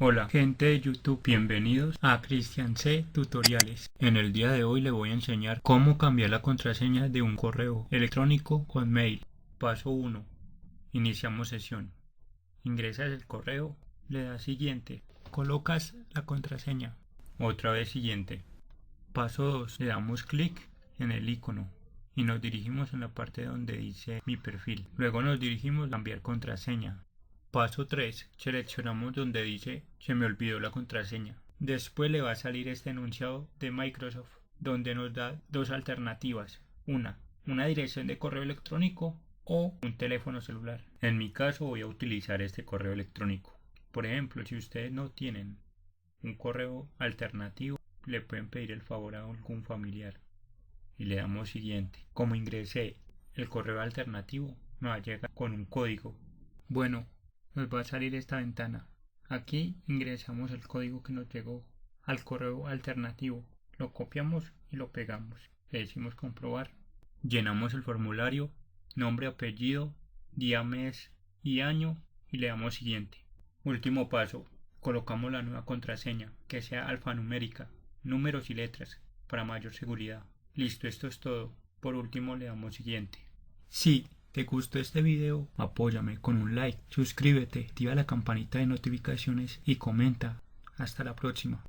Hola gente de YouTube, bienvenidos a Cristian C Tutoriales. En el día de hoy le voy a enseñar cómo cambiar la contraseña de un correo electrónico con mail. Paso 1. Iniciamos sesión. Ingresas el correo, le das siguiente, colocas la contraseña. Otra vez siguiente. Paso 2. Le damos clic en el icono y nos dirigimos en la parte donde dice mi perfil. Luego nos dirigimos a cambiar contraseña. Paso 3. Seleccionamos donde dice se me olvidó la contraseña. Después le va a salir este enunciado de Microsoft donde nos da dos alternativas. Una dirección de correo electrónico o un teléfono celular. En mi caso voy a utilizar este correo electrónico. Por ejemplo, si ustedes no tienen un correo alternativo, le pueden pedir el favor a algún familiar. Y le damos siguiente. Como ingresé el correo alternativo, me va a llegar con un código. Bueno, nos va a salir esta ventana. Aquí ingresamos el código que nos llegó al correo alternativo. Lo copiamos y lo pegamos. Le decimos comprobar. Llenamos el formulario, nombre, apellido, día, mes y año y le damos siguiente. Último paso. Colocamos la nueva contraseña, que sea alfanumérica, números y letras, para mayor seguridad. Listo, esto es todo. Por último le damos siguiente. Si te gustó este video, apóyame con un like, suscríbete, activa la campanita de notificaciones y comenta. Hasta la próxima.